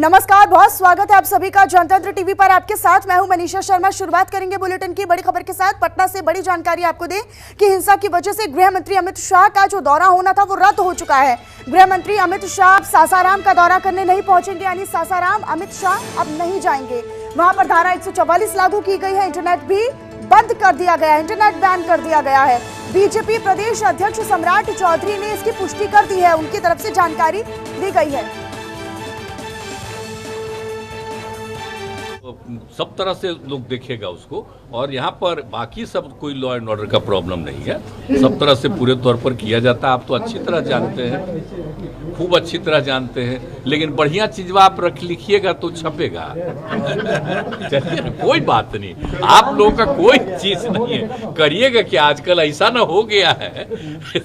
नमस्कार, बहुत स्वागत है आप सभी का जनतंत्र टीवी पर। आपके साथ मैं हूं मनीषा शर्मा। शुरुआत करेंगे बुलेटिन की बड़ी खबर के साथ। पटना से बड़ी जानकारी आपको दें कि हिंसा की वजह से गृह मंत्री अमित शाह का जो दौरा होना था वो रद्द हो चुका है। गृह मंत्री अमित शाह सासाराम का दौरा करने नहीं पहुंचेंगे, यानी सासाराम अमित शाह अब नहीं जाएंगे। वहां पर धारा 144 लागू की गई है। इंटरनेट भी बंद कर दिया गया है, इंटरनेट बैन कर दिया गया है। बीजेपी प्रदेश अध्यक्ष सम्राट चौधरी ने इसकी पुष्टि कर दी है, उनकी तरफ से जानकारी दी गई है। सब तरह से लोग देखेगा उसको, और यहाँ पर बाकी सब कोई लॉ एंड ऑर्डर का प्रॉब्लम नहीं है। सब तरह से पूरे तौर पर किया जाता है। आप तो अच्छी तरह जानते हैं, खूब अच्छी तरह जानते हैं, लेकिन बढ़िया चीज आप लिखिएगा तो छपेगा। चलिए ना, कोई बात नहीं, आप लोगों का कोई चीज नहीं है, करिएगा कि आजकल ऐसा ना हो गया है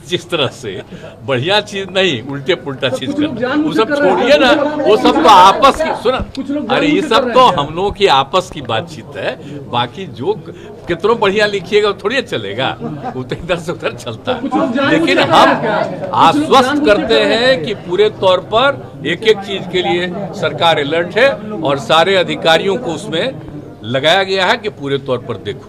जिस तरह से बढ़िया चीज नहीं, उल्टे पुल्टा चीज करना, वो सब छोड़िए ना। वो सब तो आपस की सुना, अरे ये सब तो हम लोगों की आपस की बातचीत है। बाकी जो कितना बढ़िया लिखिएगा थोड़ी चलेगा, वो तो इधर से उधर चलता है। लेकिन हम आश्वस्त करते हैं कि पूरे तौर पर एक एक चीज के लिए सरकार अलर्ट है और सारे अधिकारियों को उसमें लगाया गया है कि पूरे तौर पर देखो।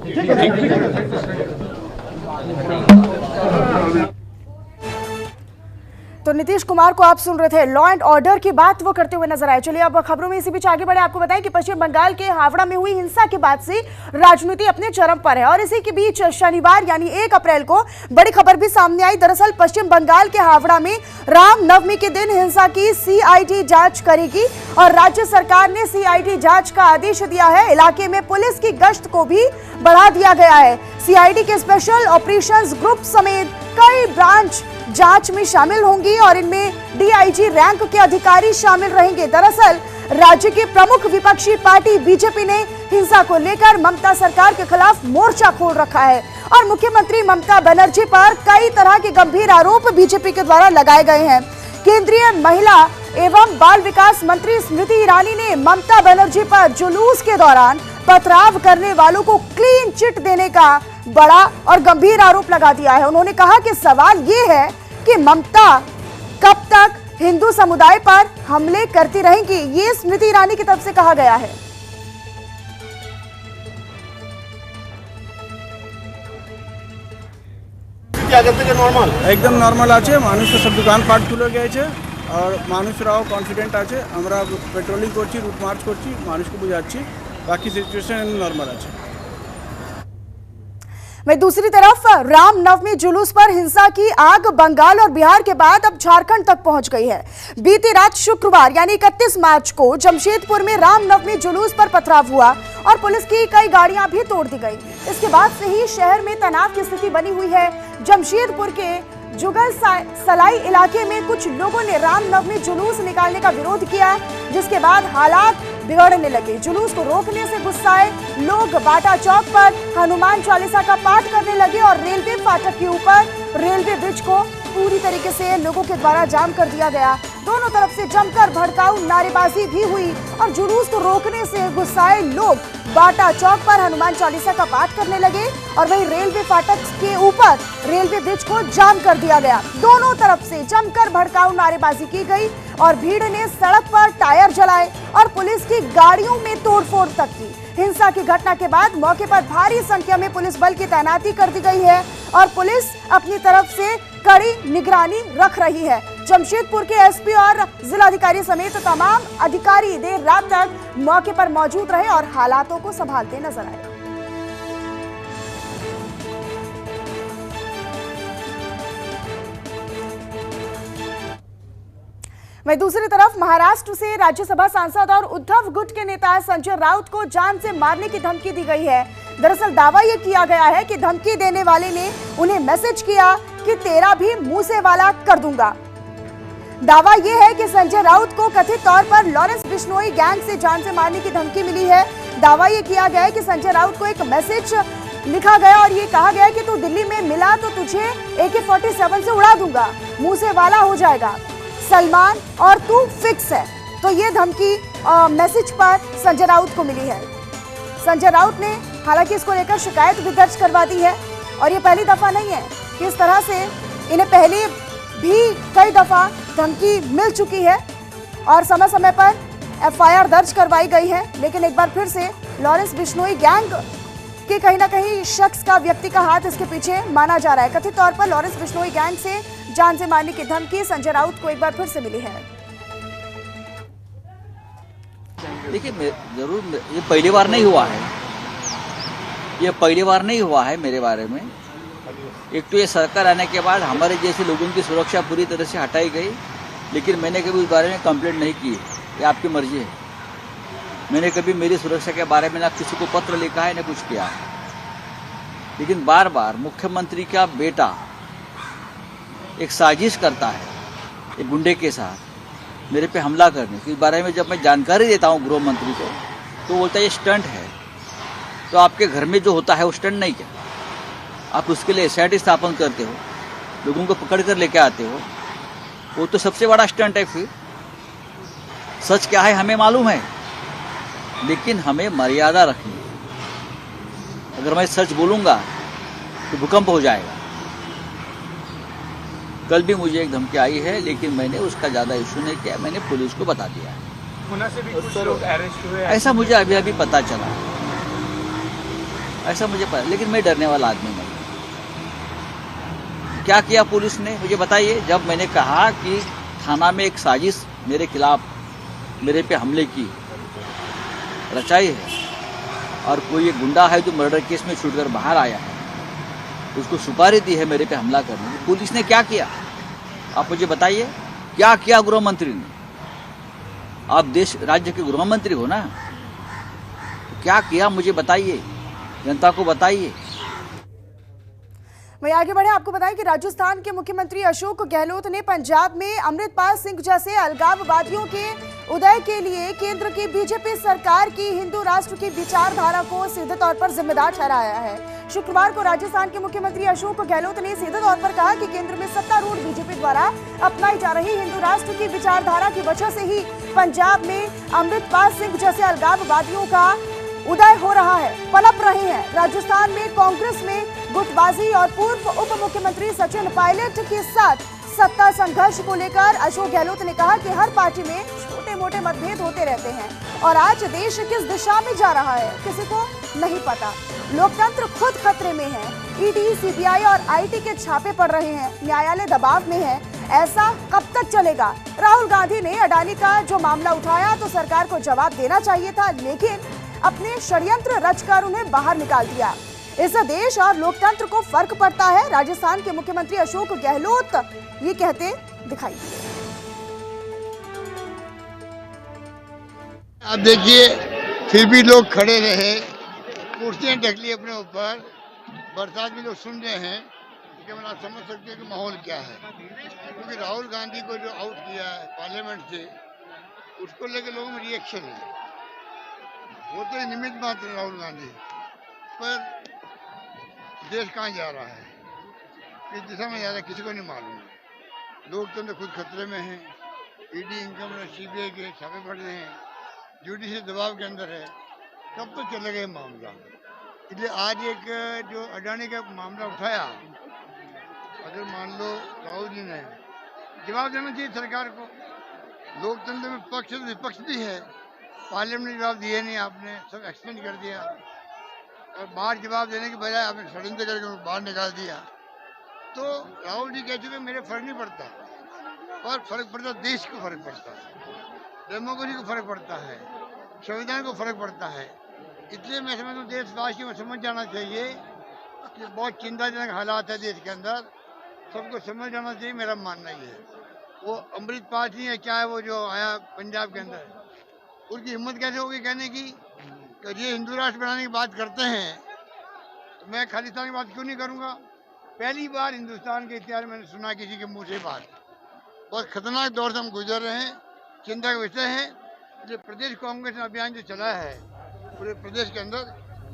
तो नीतीश कुमार को आप सुन रहे थे, लॉ एंड ऑर्डर की बात वो करते हुए नजर आए। चलिए अब खबरों में इसी बीच आगे बढ़े। आपको बताएं कि पश्चिम बंगाल के हावड़ा में हुई हिंसा के बाद से राजनीति अपने चरम पर है और इसी के बीच शनिवार यानी 1 अप्रैल को बड़ी खबर भी सामने आई। दरअसल पश्चिम बंगाल के हावड़ा में रामनवमी के दिन हिंसा की सीआईडी जांच करेगी और राज्य सरकार ने सीआईडी जांच का आदेश दिया है। इलाके में पुलिस की गश्त को भी बढ़ा दिया गया है। सीआईडी के स्पेशल ऑपरेशंस ग्रुप समेत कई ब्रांच जांच में शामिल होंगी और इनमें डीआईजी रैंक के अधिकारी शामिल रहेंगे। दरअसल राज्य की प्रमुख विपक्षी पार्टी बीजेपी ने हिंसा को लेकर ममता सरकार के खिलाफ मोर्चा खोल रखा है और मुख्यमंत्री ममता बनर्जी पर कई तरह के गंभीर आरोप बीजेपी के द्वारा लगाए गए हैं। केंद्रीय महिला एवं बाल विकास मंत्री स्मृति ईरानी ने ममता बनर्जी पर जुलूस के दौरान पथराव करने वालों को क्लीन चिट देने का बड़ा और गंभीर आरोप लगा दिया है। उन्होंने कहा कि सवाल ये है कि ममता कब तक हिंदू समुदाय पर हमले करती रहेंगी। ये स्मृति ईरानी की तरफ से कहा गया है। एकदम नॉर्मल आछे, मानुष सब दुकान पाट खुले गए और मानुषराও कॉन्फिडेंट आछे। আমরা পেট্রোলিং করছি, রুট মার্চ করছি, মানুষকে বুঝাচ্ছি, বাকি সিচুয়েশন নরমাল আছে। वहीं दूसरी तरफ रामनवमी जुलूस पर हिंसा की आग बंगाल और बिहार के बाद अब झारखंड तक पहुंच गई है। बीती रात शुक्रवार यानी 31 मार्च को जमशेदपुर में रामनवमी जुलूस पर पथराव हुआ और पुलिस की कई गाड़ियां भी तोड़ दी गई। इसके बाद से ही शहर में तनाव की स्थिति बनी हुई है। जमशेदपुर के जुगल सलाई इलाके में कुछ लोगों ने रामनवमी जुलूस निकालने का विरोध किया, जिसके बाद हालात बिगड़ने लगे। जुलूस को रोकने से गुस्साए लोग बाटा चौक पर हनुमान चालीसा का पाठ करने लगे और रेलवे फाटक के ऊपर रेलवे ब्रिज को पूरी तरीके से लोगों के द्वारा जाम कर दिया गया। दोनों तरफ से जमकर भड़काऊ नारेबाजी भी हुई और जुलूस को रोकने से गुस्साए लोग बाटा चौक पर हनुमान चालीसा का पाठ करने लगे और वहीं रेलवे फाटक के ऊपर रेलवे ब्रिज को जाम कर दिया गया। दोनों तरफ से जमकर भड़काऊ नारेबाजी की गई और भीड़ ने सड़क पर टायर जलाए और पुलिस की गाड़ियों में तोड़फोड़ तक की। हिंसा की घटना के बाद मौके पर भारी संख्या में पुलिस बल की तैनाती कर दी गई है और पुलिस अपनी तरफ से कड़ी निगरानी रख रही है। जमशेदपुर के एसपी और जिलाधिकारी समेत तमाम अधिकारी देर रात तक मौके पर मौजूद रहे और हालातों को संभालते नजर आए। वहीं दूसरी तरफ महाराष्ट्र से राज्यसभा सांसद और उद्धव गुट के नेता संजय राउत को जान से मारने की धमकी दी गई है। दरअसल दावा यह किया गया है कि धमकी देने वाले ने उन्हें मैसेज किया कि तेरा भी मुंह से वाला कर दूंगा। दावा यह है कि संजय राउत को कथित तौर पर लॉरेंस बिश्नोई गैंग से जान से मारने की धमकी मिली है। दावा यह किया गया है कि संजय राउत को एक मैसेज लिखा गया और ये कहा गया कि तू दिल्ली में मिला तो तुझे AK-47 से उड़ा दूंगा, मुंह से वाला हो जाएगा, सलमान और तू फिक्स है। तो ये धमकी मैसेज पर संजय राउत को मिली है। संजय राउत ने हालांकि इसको लेकर शिकायत भी दर्ज करवा दी है और ये पहली दफा नहीं है कि इस तरह से इन्हें पहले भी कई दफा धमकी मिल चुकी है और समय समय पर एफआईआर दर्ज करवाई गई है। लेकिन एक बार फिर से लॉरेंस बिश्नोई गैंग के कहीं ना कहीं शख्स का, व्यक्ति का हाथ इसके पीछे माना जा रहा है। कथित तौर पर लॉरेंस बिश्नोई गैंग से जान से मारने की धमकी संजय राउत को एक बार फिर से मिली है। देखिए, जरूर ये पहली बार नहीं हुआ है, ये पहली बार नहीं हुआ है मेरे बारे में। एक तो ये सरकार आने के बाद हमारे जैसे लोगों की सुरक्षा पूरी तरह से हटाई गई, लेकिन मैंने कभी उस बारे में कंप्लेंट नहीं की। ये आपकी मर्जी है। मैंने कभी मेरी सुरक्षा के बारे में ना किसी को पत्र लिखा है ना कुछ किया है। लेकिन बार बार मुख्यमंत्री का बेटा एक साजिश करता है एक गुंडे के साथ मेरे पे हमला करने के बारे में। जब मैं जानकारी देता हूँ गृह मंत्री को, तो बोलता है ये स्टंट है। तो आपके घर में जो होता है वो स्टंट नहीं क्या? आप उसके लिए एसआईटी स्थापन करते हो, लोगों को पकड़ कर लेके आते हो, वो तो सबसे बड़ा स्टंट है। फिर सच क्या है हमें मालूम है, लेकिन हमें मर्यादा रखनी है। अगर मैं सच बोलूंगा तो भूकंप हो जाएगा। कल भी मुझे एक धमकी आई है, लेकिन मैंने उसका ज़्यादा इशू नहीं किया, मैंने पुलिस को बता दिया है। पुणे से भी कुछ लोग अरेस्ट हुए, ऐसा मुझे अभी अभी पता चला, ऐसा मुझे पता, लेकिन मैं डरने वाला आदमी नहीं। क्या किया पुलिस ने मुझे बताइए। जब मैंने कहा कि थाना में एक साजिश मेरे खिलाफ, मेरे पे हमले की रचाई है, और कोई एक गुंडा है जो मर्डर केस में छूटकर बाहर आया है, उसको सुपारी दी है मेरे पे हमला करने की, पुलिस ने क्या किया आप मुझे बताइए। क्या किया गृह मंत्री ने? आप देश राज्य के गृह मंत्री हो ना, क्या किया मुझे बताइए, जनता को बताइए। वहीं आगे बढ़े, आपको बताएं कि राजस्थान के मुख्यमंत्री अशोक गहलोत ने पंजाब में अमृतपाल सिंह जैसे अलगाववादियों के उदय के लिए केंद्र की बीजेपी सरकार की हिंदू राष्ट्र की विचारधारा को सीधे तौर पर जिम्मेदार ठहराया है। शुक्रवार को राजस्थान के मुख्यमंत्री अशोक गहलोत ने सीधे तौर पर कहा कि केंद्र में सत्तारूढ़ बीजेपी द्वारा अपनाई जा रही हिंदू राष्ट्र की विचारधारा की वजह से ही पंजाब में अमृतपाल सिंह जैसे अलगाववादियों का उदय हो रहा है, पनप रहे हैं। राजस्थान में कांग्रेस में गुटबाजी और पूर्व उप मुख्यमंत्री सचिन पायलट के साथ सत्ता संघर्ष को लेकर अशोक गहलोत ने कहा कि हर पार्टी में छोटे मोटे मतभेद होते रहते हैं और आज देश किस दिशा में जा रहा है किसी को नहीं पता। लोकतंत्र खुद खतरे में है। ईडी, सीबीआई और आईटी के छापे पड़ रहे हैं, न्यायालय दबाव में है। ऐसा कब तक चलेगा? राहुल गांधी ने अडानी का जो मामला उठाया तो सरकार को जवाब देना चाहिए था, लेकिन अपने षड्यंत्र रचकर उन्हें बाहर निकाल दिया। इससे देश और लोकतंत्र को फर्क पड़ता है। राजस्थान के मुख्यमंत्री अशोक गहलोत ये कहते दिखाई दिए। अब देखिए, फिर भी लोग खड़े रहे, कुर्सियां ढक ली अपने ऊपर, बरसात में लोग सुन रहे हैं कि आप समझ सकते हैं कि माहौल क्या है। क्योंकि राहुल गांधी को जो आउट किया है पार्लियामेंट से, उसको लेकर लोगों में रिएक्शन है। वो तो निमित्त मात्र राहुल गांधी, पर देश कहाँ जा रहा है, किस दिशा में जा रहा है किसी को नहीं मालूम। लोकतंत्र खुद खतरे में है। ईडी, इनकम, सीबीआई के छापे पड़ रहे हैं, जुडिशल दबाव के अंदर है। कब तो चलेगा ये मामला? इसलिए आज एक जो अडानी का मामला उठाया, अगर मान लो राहुल जी ने जवाब देना चाहिए सरकार को। लोकतंत्र में पक्ष विपक्ष भी है। पार्लियामेंट ने जवाब दिए नहीं, आपने सब एक्सपेंड कर दिया, और बाहर जवाब देने के बजाय आपने षड्यंत्र करके उनको बाहर निकाल दिया। तो राहुल जी कह चुके मेरे फर्क नहीं पड़ता, पर फर्क पड़ता देश को, फर्क पड़ता है डेमोक्रेसी को, फर्क पड़ता है संविधान को, फर्क पड़ता है। इसलिए मैं समझता हूँ देशवासियों को समझ जाना चाहिए कि बहुत चिंताजनक हालात है देश के अंदर, सबको समझ जाना चाहिए। मेरा मानना ये है। वो अमृतपाल सिंह है क्या है, वो जो आया पंजाब के अंदर, उनकी हिम्मत कैसे होगी कहने की कि ये हिंदू राष्ट्र बनाने की बात करते हैं, तो मैं खालिस्तान की बात क्यों नहीं करूँगा? पहली बार हिंदुस्तान के इतिहास में मैंने सुना किसी के मुंह से बात। बहुत खतरनाक दौर से हम गुजर रहे हैं, चिंता का विषय है। ये प्रदेश कांग्रेस ने अभियान जो चलाया है पूरे प्रदेश के अंदर,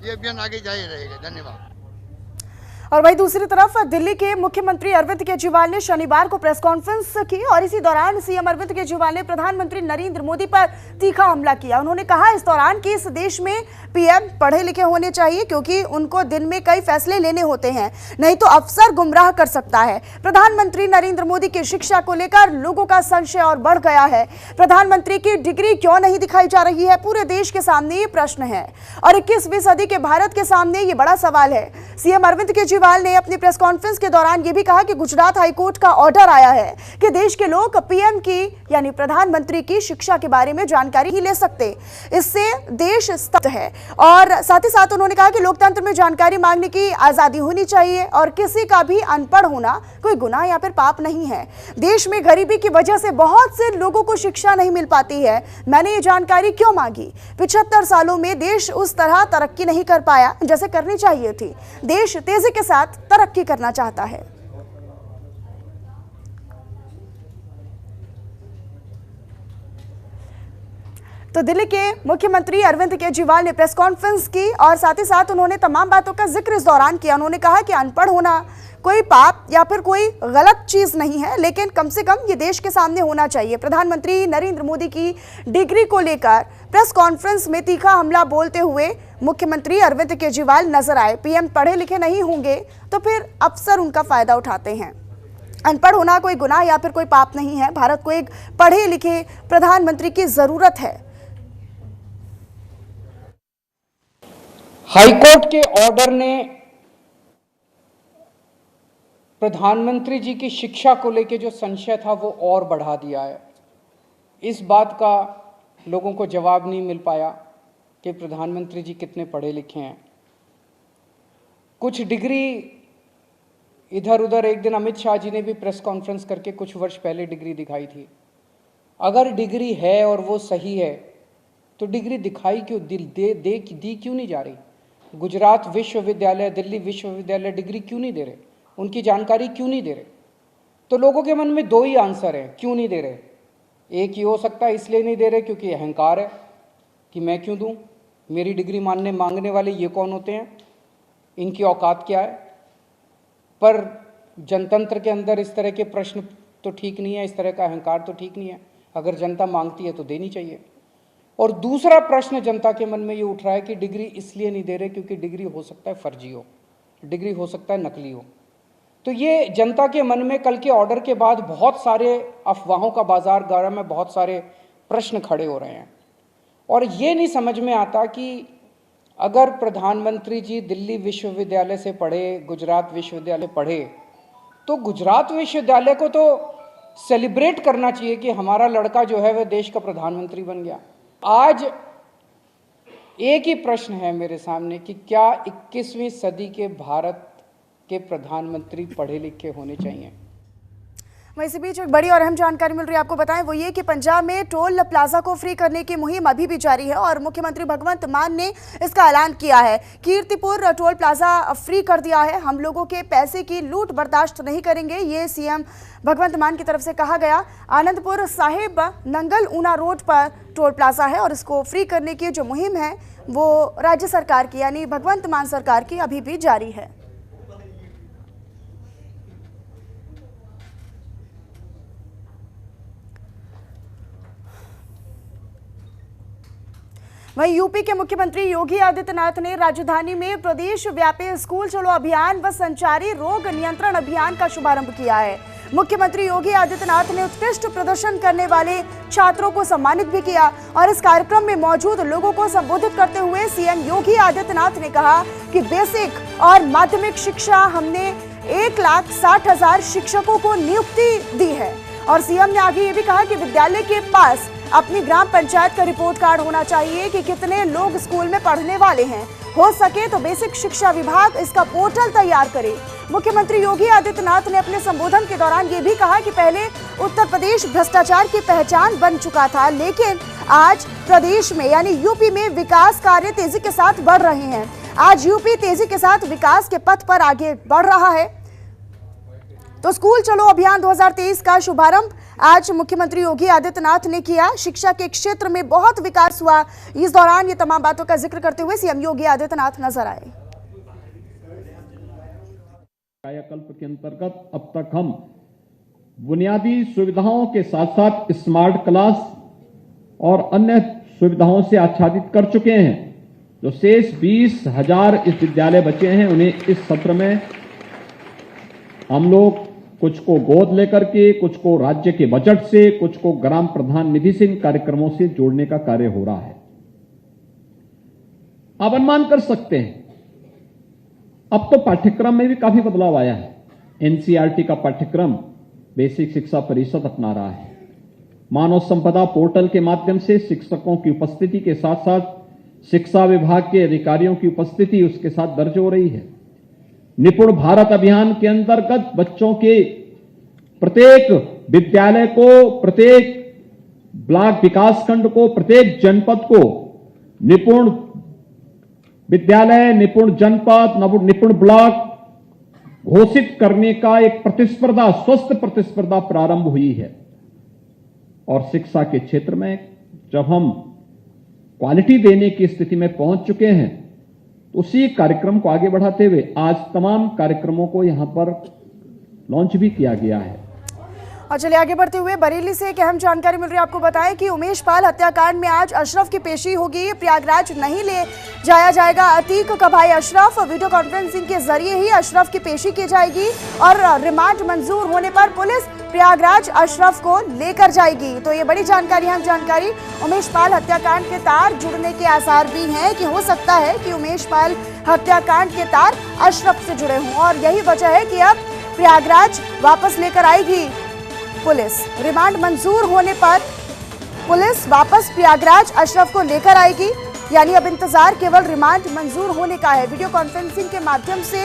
ये अभियान आगे जारी रहेगा। धन्यवाद। और वहीं दूसरी तरफ दिल्ली के मुख्यमंत्री अरविंद केजरीवाल ने शनिवार को प्रेस कॉन्फ्रेंस की और इसी दौरान सीएम अरविंद केजरीवाल ने प्रधानमंत्री नरेंद्र मोदी पर तीखा हमला किया। उन्होंने कहा इस दौरान कि इस देश में पीएम पढ़े लिखे होने चाहिए क्योंकि उनको दिन में कई फैसले लेने होते हैं, नहीं तो अफसर गुमराह कर सकता है। प्रधानमंत्री नरेंद्र मोदी की शिक्षा को लेकर लोगों का संशय और बढ़ गया है। प्रधानमंत्री की डिग्री क्यों नहीं दिखाई जा रही है, पूरे देश के सामने ये प्रश्न है और 21वीं सदी के भारत के सामने ये बड़ा सवाल है। सीएम अरविंद केजरीवाल ने अपनी प्रेस कॉन्फ्रेंस के दौरान यह भी कहा कि गुजरात हाईकोर्ट का ऑर्डर आया है कि देश के लोग पीएम की यानी प्रधानमंत्री की शिक्षा के बारे में जानकारी ही ले सकते, इससे देश स्तब्ध है। और साथ ही साथ उन्होंने कहा कि लोकतंत्र में जानकारी मांगने की आजादी होनी चाहिए और किसी का भी अनपढ़ होना कोई गुनाह या फिर पाप नहीं है। देश में गरीबी की वजह से बहुत से लोगों को शिक्षा नहीं मिल पाती है। मैंने ये जानकारी क्यों मांगी? 75 सालों में देश उस तरह तरक्की नहीं कर पाया जैसे करनी चाहिए थी। देश तेजी के साथ तरक्की करना चाहता है। तो दिल्ली के मुख्यमंत्री अरविंद केजरीवाल ने प्रेस कॉन्फ्रेंस की और साथ ही साथ उन्होंने तमाम बातों का जिक्र इस दौरान किया। उन्होंने कहा कि अनपढ़ होना कोई पाप या फिर कोई गलत चीज नहीं है, लेकिन कम से कम ये देश के सामने होना चाहिए। प्रधानमंत्री नरेंद्र मोदी की डिग्री को लेकर प्रेस कॉन्फ्रेंस में तीखा हमला बोलते हुए मुख्यमंत्री अरविंद केजरीवाल नजर आए। पीएम पढ़े लिखे नहीं होंगे तो फिर अफसर उनका फायदा उठाते हैं। अनपढ़ होना कोई गुनाह या फिर कोई पाप नहीं है। भारत को एक पढ़े लिखे प्रधानमंत्री की जरूरत है। हाईकोर्ट के ऑर्डर ने प्रधानमंत्री जी की शिक्षा को लेकर जो संशय था वो और बढ़ा दिया है। इस बात का लोगों को जवाब नहीं मिल पाया कि प्रधानमंत्री जी कितने पढ़े लिखे हैं। कुछ डिग्री इधर उधर, एक दिन अमित शाह जी ने भी प्रेस कॉन्फ्रेंस करके कुछ वर्ष पहले डिग्री दिखाई थी। अगर डिग्री है और वो सही है तो डिग्री दिखाई क्यों दी क्यों नहीं जा रही? गुजरात विश्वविद्यालय, दिल्ली विश्वविद्यालय डिग्री क्यों नहीं दे रहे? उनकी जानकारी क्यों नहीं दे रहे? तो लोगों के मन में दो ही आंसर है क्यों नहीं दे रहे। एक ही हो सकता है इसलिए नहीं दे रहे क्योंकि अहंकार है कि मैं क्यों दूं, मेरी डिग्री मांगने वाले ये कौन होते हैं, इनकी औकात क्या है। पर जनतंत्र के अंदर इस तरह के प्रश्न तो ठीक नहीं है, इस तरह का अहंकार तो ठीक नहीं है। अगर जनता मांगती है तो देनी चाहिए। और दूसरा प्रश्न जनता के मन में ये उठ रहा है कि डिग्री इसलिए नहीं दे रहे क्योंकि डिग्री हो सकता है फर्जी हो, डिग्री हो सकता है नकली हो। तो ये जनता के मन में कल के ऑर्डर के बाद बहुत सारे अफवाहों का बाजार गर्म है, बहुत सारे प्रश्न खड़े हो रहे हैं। और ये नहीं समझ में आता कि अगर प्रधानमंत्री जी दिल्ली विश्वविद्यालय से पढ़े, गुजरात विश्वविद्यालय पढ़े, तो गुजरात विश्वविद्यालय को तो सेलिब्रेट करना चाहिए कि हमारा लड़का जो है वह देश का प्रधानमंत्री बन गया। आज एक ही प्रश्न है मेरे सामने कि क्या 21वीं सदी के भारत के प्रधानमंत्री पढ़े लिखे होने चाहिए। वहीं इसी बीच एक बड़ी और अहम जानकारी मिल रही है, आपको बताएं वो ये कि पंजाब में टोल प्लाजा को फ्री करने की मुहिम अभी भी जारी है और मुख्यमंत्री भगवंत मान ने इसका ऐलान किया है। कीर्तिपुर टोल प्लाजा फ्री कर दिया है। हम लोगों के पैसे की लूट बर्दाश्त नहीं करेंगे, ये सीएम भगवंत मान की तरफ से कहा गया। आनंदपुर साहिब नंगल ऊना रोड पर टोल प्लाजा है और इसको फ्री करने की जो मुहिम है वो राज्य सरकार की यानी भगवंत मान सरकार की अभी भी जारी है। वहीं यूपी के मुख्यमंत्री योगी आदित्यनाथ ने राजधानी में प्रदेश व्यापी स्कूल चलो अभियान व संचारी रोग नियंत्रण अभियान का शुभारंभ किया है। मुख्यमंत्री योगी आदित्यनाथ ने उत्कृष्ट प्रदर्शन करने वाले छात्रों को सम्मानित भी किया और इस कार्यक्रम में मौजूद लोगों को संबोधित करते हुए सीएम योगी आदित्यनाथ ने कहा कि बेसिक और माध्यमिक शिक्षा हमने 1,60,000 शिक्षकों को नियुक्ति दी है। और सीएम ने आगे ये भी कहा कि विद्यालय के पास अपनी ग्राम पंचायत का रिपोर्ट कार्ड होना चाहिए कि कितने लोग स्कूल में पढ़ने वाले हैं। हो सके तो बेसिक शिक्षा विभाग इसका पोर्टल तैयार करे। मुख्यमंत्री योगी आदित्यनाथ ने अपने संबोधन के दौरान ये भी कहा कि पहले उत्तर प्रदेश भ्रष्टाचार की पहचान बन चुका था, लेकिन आज प्रदेश में यानी यूपी में विकास कार्य तेजी के साथ बढ़ रहे हैं। आज यूपी तेजी के साथ विकास के पथ पर आगे बढ़ रहा है। तो स्कूल चलो अभियान 2023 का शुभारंभ आज मुख्यमंत्री योगी आदित्यनाथ ने किया। शिक्षा के क्षेत्र में बहुत विकास हुआ। इस दौरान ये तमाम बातों का जिक्र करते हुए सीएम योगी आदित्यनाथ नजर आए। कायाकल्प के अंतर्गत अब तक हम बुनियादी सुविधाओं के साथ साथ स्मार्ट क्लास और अन्य सुविधाओं से आच्छादित कर चुके हैं। जो शेष 20,000 इस विद्यालय बचे हैं उन्हें इस सत्र में हम लोग कुछ को गोद लेकर के, कुछ को राज्य के बजट से, कुछ को ग्राम प्रधान निधि से इन कार्यक्रमों से जोड़ने का कार्य हो रहा है। आप अनुमान कर सकते हैं अब तो पाठ्यक्रम में भी काफी बदलाव आया है। एनसीईआरटी का पाठ्यक्रम बेसिक शिक्षा परिषद अपना रहा है। मानव संपदा पोर्टल के माध्यम से शिक्षकों की उपस्थिति के साथ साथ शिक्षा विभाग के अधिकारियों की उपस्थिति उसके साथ दर्ज हो रही है। निपुण भारत अभियान के अंतर्गत बच्चों के प्रत्येक विद्यालय को, प्रत्येक ब्लॉक विकास खंड को, प्रत्येक जनपद को निपुण विद्यालय, निपुण जनपद, निपुण ब्लॉक घोषित करने का एक प्रतिस्पर्धा, स्वस्थ प्रतिस्पर्धा प्रारंभ हुई है। और शिक्षा के क्षेत्र में जब हम क्वालिटी देने की स्थिति में पहुंच चुके हैं तो उसी कार्यक्रम को आगे बढ़ाते हुए आज तमाम कार्यक्रमों को यहां पर लॉन्च भी किया गया है। और चलिए आगे बढ़ते हुए बरेली से एक अहम जानकारी मिल रही है। आपको बताएं कि उमेश पाल हत्याकांड में आज अशरफ की पेशी होगी। प्रयागराज नहीं ले जाया जाएगा अतीक का भाई अशरफ। वीडियो कॉन्फ्रेंसिंग के जरिए ही अशरफ की पेशी की जाएगी और रिमांड मंजूर होने पर पुलिस प्रयागराज अशरफ को लेकर जाएगी। तो ये बड़ी जानकारी, अहम जानकारी। उमेश पाल हत्याकांड के तार जुड़ने के आसार भी हैं कि हो सकता है कि उमेश पाल हत्याकांड के तार अशरफ से जुड़े हों और यही वजह है कि अब प्रयागराज वापस लेकर आएगी पुलिस। रिमांड मंजूर होने पर पुलिस वापस प्रयागराज अशरफ को लेकर आएगी। यानी अब इंतजार केवल रिमांड मंजूर होने का है। वीडियो कॉन्फ्रेंसिंग के माध्यम से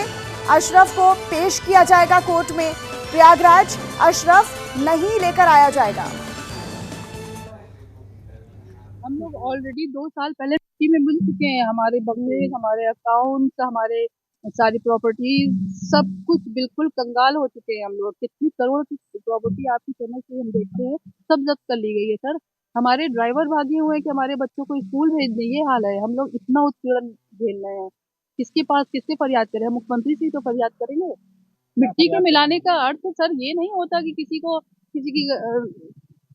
अशरफ को पेश किया जाएगा कोर्ट में। प्रयागराज अशरफ नहीं लेकर आया जाएगा। हम लोग ऑलरेडी 2 साल पहले में मिल चुके हैं। हमारे बंगले, हमारे अकाउंट, हमारे सारी प्रॉपर्टीज, सब कुछ बिल्कुल कंगाल हो चुके हैं। हम लोग कितनी करोड़ की प्रॉपर्टी आपके चैनल से हम देखते हैं, सब जब्त कर ली गई है सर। हमारे ड्राइवर भागे हुए हैं कि हमारे बच्चों को स्कूल भेज दें, ये हाल है। हम लोग इतना उत्पीड़न झेल रहे हैं। किसके पास किससे फरियाद करें? मुख्यमंत्री से ही तो फरियाद करेंगे। मिट्टी के मिलाने का अर्थ सर ये नहीं होता कि किसी की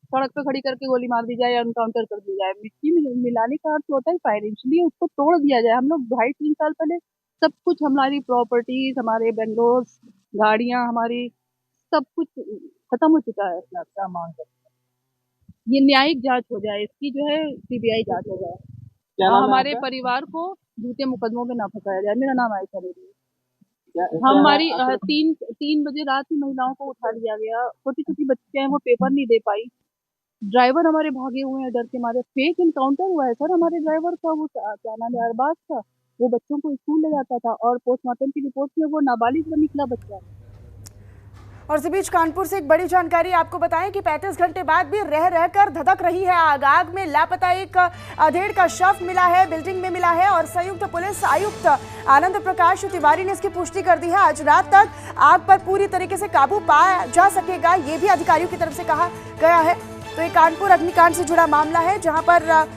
सड़क पे खड़ी करके गोली मार दी जाए या एनकाउंटर कर दी जाए। मिट्टी मिलाने का अर्थ होता है फाइनेंशियली उसको तोड़ दिया जाए। हम लोग 2.5-3 साल पहले सब कुछ, हमारी प्रॉपर्टीज, हमारे बेंगलोर, गाड़ियां, हमारी सब कुछ खत्म हो चुका है। क्या मांग करते हैं ये न्यायिक जांच हो जाए, इसकी जो है सीबीआई जांच हो जाए। हमारे परिवार को झूठे मुकदमों में ना फंसाया जाए। मेरा नाम आयशा रेड्डी है। हमारी 3 बजे रात में महिलाओं को उठा लिया गया। छोटी छोटी बच्चियां हैं, वो पेपर नहीं दे पाई। ड्राइवर हमारे भागे हुए हैं डर के मारे। फेक इनकाउंटर हुआ है सर हमारे ड्राइवर का। वो क्या नाम है, अरबाज का। वो बच्चों को स्कूल ले जाता था और पोस्टमार्टम की रिपोर्ट में वो नाबालिग निकला बच्चा। और इसी बीच कानपुर से एक बड़ी जानकारी आपको बताएं कि 35 घंटे बाद भी रह रहकर धधक रही है आग। आग में लापता एक अधेड़ का शव मिला है, बिल्डिंग में मिला है और संयुक्त पुलिस आयुक्त आनंद प्रकाश तिवारी ने इसकी पुष्टि कर दी है। आज रात तक आग पर पूरी तरीके से काबू पाया जा सकेगा, ये भी अधिकारियों की तरफ से कहा गया है। तो ये कानपुर अग्निकांड से जुड़ा मामला है जहां पर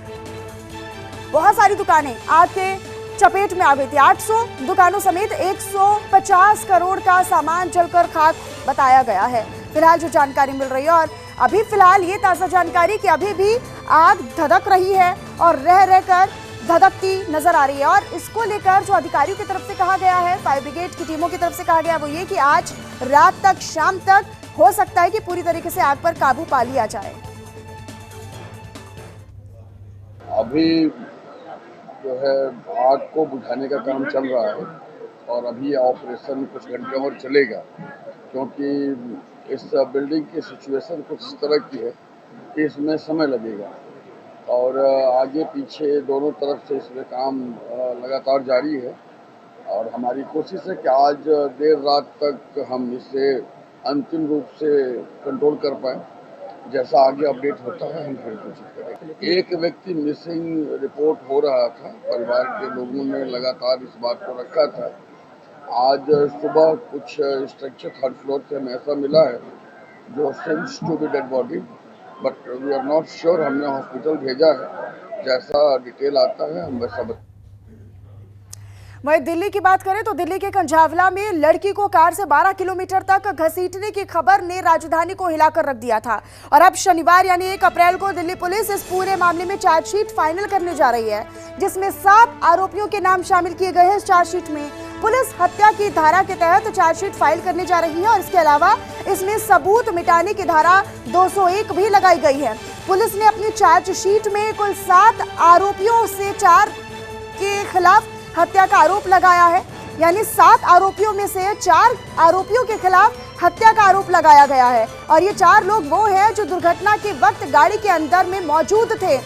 बहुत सारी दुकानें आग के चपेट में आ गई थी। 800 दुकानों समेत 150 करोड़ का सामान जलकर खाक बताया गया है। फिलहाल जो जानकारी मिल रही है और अभी फिलहाल ये ताजा जानकारी कि अभी भी आग धधक रही है और रह रहकर धधकती नजर आ रही है। और इसको लेकर जो अधिकारियों की तरफ से कहा गया है, फायर ब्रिगेड की टीमों की तरफ से कहा गया वो ये कि आज रात तक, शाम तक हो सकता है कि पूरी तरीके से आग पर काबू पा लिया जाए। अभी जो है आग को बुझाने का काम चल रहा है और अभी ऑपरेशन कुछ घंटे और चलेगा, क्योंकि इस बिल्डिंग की सिचुएशन कुछ इस तरह की है कि इसमें समय लगेगा और आगे पीछे दोनों तरफ से इसमें काम लगातार जारी है। और हमारी कोशिश है कि आज देर रात तक हम इसे अंतिम रूप से कंट्रोल कर पाएँ। जैसा आगे अपडेट होता है हम फिर कोशिश करेंगे। एक व्यक्ति मिसिंग रिपोर्ट हो रहा था, परिवार के लोगों ने लगातार इस बात को रखा था। आज सुबह कुछ स्ट्रक्चर 3rd फ्लोर से हमें ऐसा मिला है जो seems to be dead body, but we are not sure. हमने हॉस्पिटल भेजा है, जैसा डिटेल आता है हम वैसा वहीं दिल्ली की बात करें तो दिल्ली के कंझावला में लड़की को कार से 12 किलोमीटर तक घसीटने की खबर ने राजधानी को हिलाकर रख दिया था। और अब शनिवार यानी 1 अप्रैल को दिल्ली पुलिस इस पूरे मामले में चार्जशीट फाइनल करने जा रही है, जिसमें 7 आरोपियों के नाम शामिल किए गए हैं। इस चार्जशीट में पुलिस हत्या की धारा के तहत चार्जशीट फाइल करने जा रही है और इसके अलावा इसमें सबूत मिटाने की धारा 201 भी लगाई गई है। पुलिस ने अपनी चार्जशीट में कुल 7 आरोपियों से 4 के खिलाफ हत्या का आरोप लगाया है, यानी 7 आरोपियों में से 4 आरोपियों के खिलाफ हत्या का आरोप लगाया गया है। और ये 4 लोग वो हैं जो दुर्घटना के वक्त गाड़ी के अंदर में मौजूद थे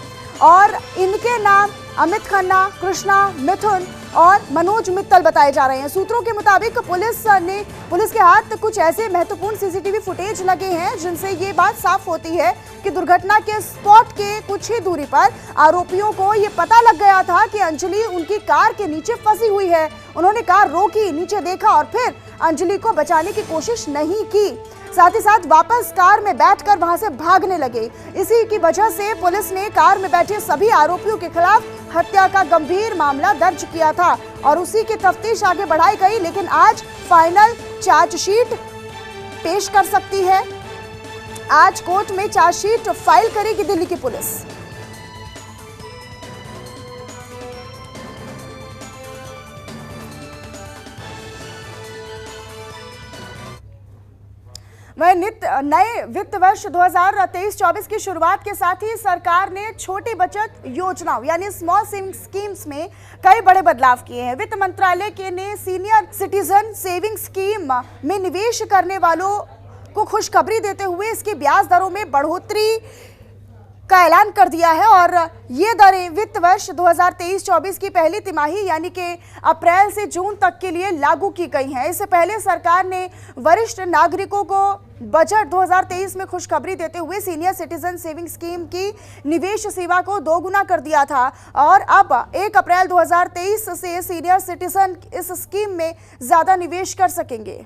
और इनके नाम अमित खन्ना, कृष्णा, मिथुन और मनोज मित्तल बताए जा रहे हैं। सूत्रों के मुताबिक पुलिस के हाथ कुछ ऐसे महत्वपूर्ण सीसीटीवी फुटेज लगे हैं जिनसे ये बात साफ होती है कि दुर्घटना के स्पॉट के कुछ ही दूरी पर आरोपियों को ये पता लग गया था कि अंजलि उनकी कार के नीचे फंसी हुई है। उन्होंने कार रोकी, नीचे देखा और फिर अंजलि को बचाने की कोशिश नहीं की, साथ ही साथ वापस कार में बैठकर वहां से भागने लगे। इसी की वजह से पुलिस ने कार में बैठे सभी आरोपियों के खिलाफ हत्या का गंभीर मामला दर्ज किया था और उसी की तफ्तीश आगे बढ़ाई गई। लेकिन आज फाइनल चार्जशीट पेश कर सकती है। आज कोर्ट में चार्जशीट फाइल करेगी दिल्ली की पुलिस। वह नए वित्त वर्ष 2023-24 की शुरुआत के साथ ही सरकार ने छोटी बचत योजनाओं यानी स्मॉल सेविंग स्कीम्स में कई बड़े बदलाव किए हैं। वित्त मंत्रालय के ने सीनियर सिटीजन सेविंग स्कीम में निवेश करने वालों को खुशखबरी देते हुए इसकी ब्याज दरों में बढ़ोतरी का ऐलान कर दिया है और ये दरें वित्त वर्ष 2023-24 की पहली तिमाही यानी कि अप्रैल से जून तक के लिए लागू की गई हैं। इससे पहले सरकार ने वरिष्ठ नागरिकों को बजट 2023 में खुशखबरी देते हुए सीनियर सिटीजन सेविंग स्कीम की निवेश सीमा को 2 गुना कर दिया था और अब 1 अप्रैल 2023 से सीनियर सिटीजन इस स्कीम में ज्यादा निवेश कर सकेंगे।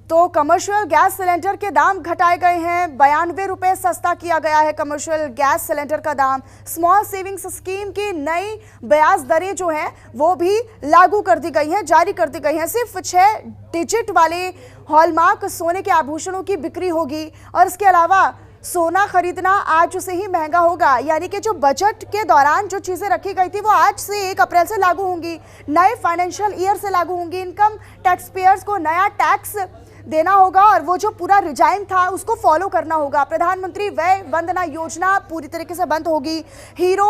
तो कमर्शियल गैस सिलेंडर के दाम घटाए गए हैं, 92 रुपये सस्ता किया गया है कमर्शियल गैस सिलेंडर का दाम। स्मॉल सेविंग्स स्कीम की नई ब्याज दरें जो हैं वो भी लागू कर दी गई हैं, जारी कर दी गई हैं। सिर्फ 6 डिजिट वाले हॉलमार्क सोने के आभूषणों की बिक्री होगी और इसके अलावा सोना खरीदना आज से ही महंगा होगा, यानी कि जो बजट के दौरान जो चीज़ें रखी गई थी वो आज से 1 अप्रैल से लागू होंगी, नए फाइनेंशियल ईयर से लागू होंगी। इनकम टैक्स पेयर्स को नया टैक्स देना होगा और वो जो पूरा रिजाइन था उसको फॉलो करना होगा। प्रधानमंत्री व्यय वंदना योजना पूरी तरीके से बंद होगी। हीरो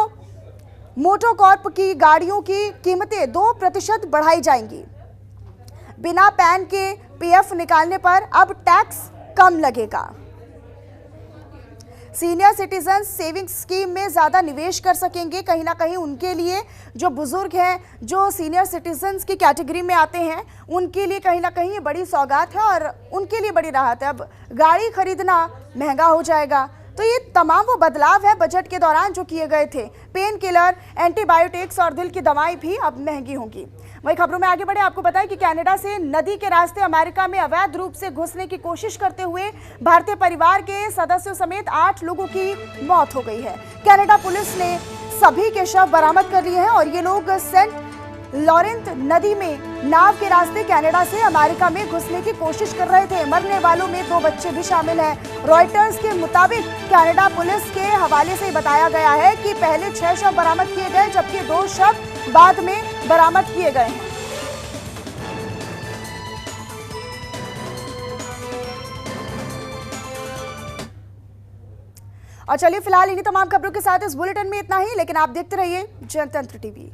मोटोकॉर्प की गाड़ियों की कीमतें 2% बढ़ाई जाएंगी। बिना पैन के पीएफ निकालने पर अब टैक्स कम लगेगा। सीनियर सिटीजन सेविंग्स स्कीम में ज़्यादा निवेश कर सकेंगे। कहीं ना कहीं उनके लिए जो बुजुर्ग हैं, जो सीनियर सिटीजन्स की कैटेगरी में आते हैं, उनके लिए कहीं ना कहीं ये बड़ी सौगात है और उनके लिए बड़ी राहत है। अब गाड़ी खरीदना महंगा हो जाएगा। तो ये तमाम वो बदलाव है बजट के दौरान जो किए गए थे। पेन किलर, एंटीबायोटिक्स और दिल की दवाएं भी अब महंगी होंगी। वही खबरों में आगे बढ़े, आपको बताएं कि कनाडा से नदी के रास्ते अमेरिका में अवैध रूप से घुसने की कोशिश करते हुए भारतीय परिवार के सदस्यों समेत 8 लोगों की मौत हो गई है। कनाडा पुलिस ने सभी के शव बरामद कर लिए हैं और ये लोग सेंट लॉरेंट नदी में नाव के रास्ते कनाडा से अमेरिका में घुसने की कोशिश कर रहे थे। मरने वालों में 2 बच्चे भी शामिल हैं। रॉयटर्स के मुताबिक कनाडा पुलिस के हवाले से बताया गया है कि पहले 6 शव बरामद किए गए जबकि 2 शव बाद में बरामद किए गए हैं। और चलिए फिलहाल इन्हीं तमाम खबरों के साथ इस बुलेटिन में इतना ही, लेकिन आप देखते रहिए जनतंत्र टीवी।